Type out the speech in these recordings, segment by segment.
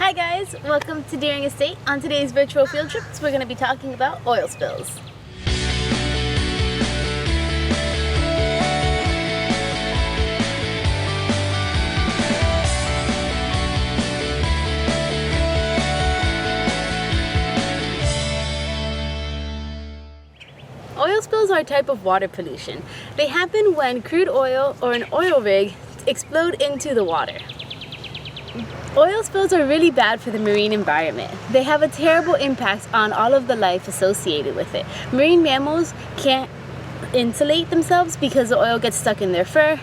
Hi guys, welcome to Deering Estate. On today's virtual field trips, we're going to be talking about oil spills. Oil spills are a type of water pollution. They happen when crude oil or an oil rig explode into the water. Oil spills are really bad for the marine environment. They have a terrible impact on all of the life associated with it. Marine mammals can't insulate themselves because the oil gets stuck in their fur.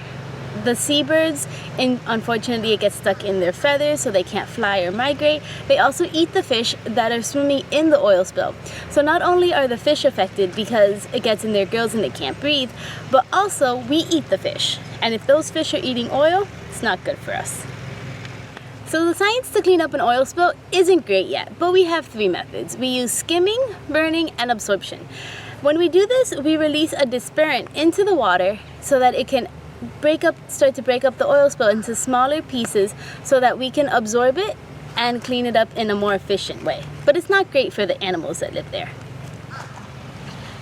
The seabirds, unfortunately, it gets stuck in their feathers, so they can't fly or migrate. They also eat the fish that are swimming in the oil spill. So not only are the fish affected because it gets in their gills and they can't breathe, but also we eat the fish. And if those fish are eating oil, it's not good for us. So the science to clean up an oil spill isn't great yet, but we have three methods. We use skimming, burning, and absorption. When we do this, we release a dispersion into the water so that it can start to break up the oil spill into smaller pieces so that we can absorb it and clean it up in a more efficient way. But it's not great for the animals that live there.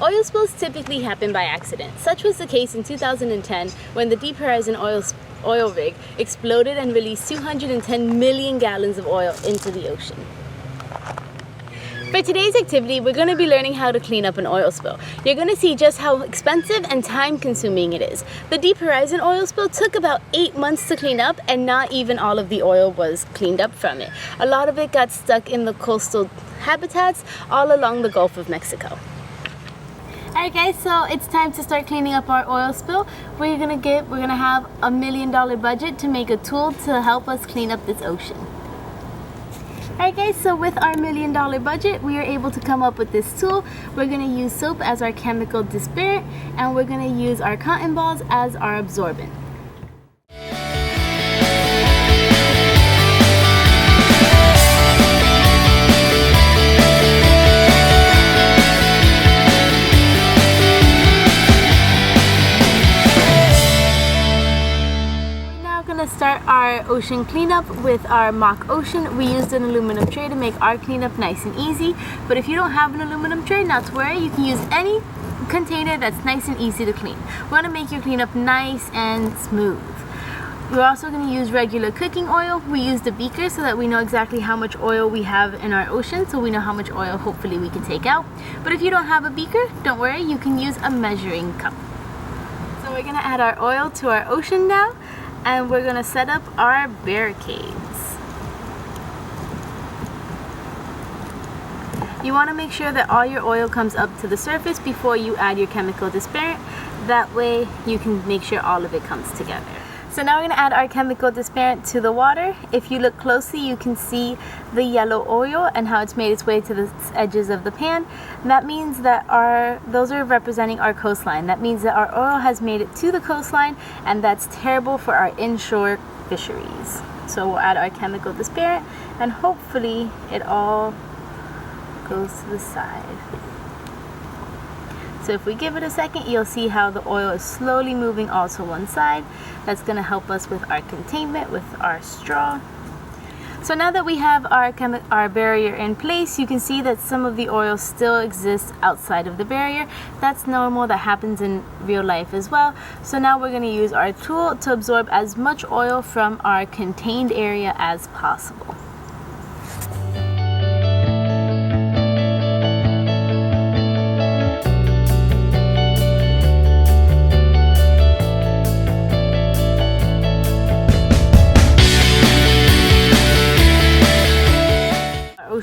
Oil spills typically happen by accident. Such was the case in 2010 when the Deep Horizon oil rig exploded and released 210 million gallons of oil into the ocean. For today's activity, we're going to be learning how to clean up an oil spill. You're going to see just how expensive and time-consuming it is. The Deep Horizon oil spill took about 8 months to clean up, and not even all of the oil was cleaned up from it. A lot of it got stuck in the coastal habitats all along the Gulf of Mexico. Alright guys, so it's time to start cleaning up our oil spill. We're gonna have $1 million budget to make a tool to help us clean up this ocean. Alright guys, so with our $1 million budget, we are able to come up with this tool. We're gonna use soap as our chemical dispersion, and we're gonna use our cotton balls as our absorbent. Start our ocean cleanup with our mock ocean. We used an aluminum tray to make our cleanup nice and easy, but if you don't have an aluminum tray, not to worry, you can use any container that's nice and easy to clean. We want to make your cleanup nice and smooth. We're also going to use regular cooking oil. We used a beaker so that we know exactly how much oil we have in our ocean, so we know how much oil hopefully we can take out. But if you don't have a beaker, don't worry, you can use a measuring cup. So we're going to add our oil to our ocean now, and we're going to set up our barricades. You want to make sure that all your oil comes up to the surface before you add your chemical dispersion. That way you can make sure all of it comes together. So now we're going to add our chemical dispersion to the water. If you look closely, you can see the yellow oil and how it's made its way to the edges of the pan. And that means that those are representing our coastline. That means that our oil has made it to the coastline, and that's terrible for our inshore fisheries. So we'll add our chemical dispersion, and hopefully it all goes to the side. So if we give it a second, you'll see how the oil is slowly moving all to one side. That's going to help us with our containment, with our straw. So now that we have our barrier in place, you can see that some of the oil still exists outside of the barrier. That's normal, that happens in real life as well. So now we're going to use our tool to absorb as much oil from our contained area as possible.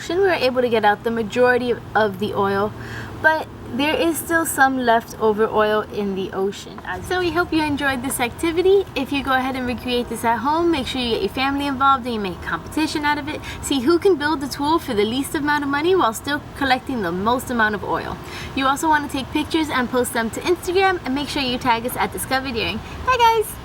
We were able to get out the majority of the oil, but there is still some leftover oil in the ocean. So we hope you enjoyed this activity. If you go ahead and recreate this at home, make sure you get your family involved and you make a competition out of it. See who can build the tool for the least amount of money while still collecting the most amount of oil. You also want to take pictures and post them to Instagram, and make sure you tag us at Discover Deering. Bye guys!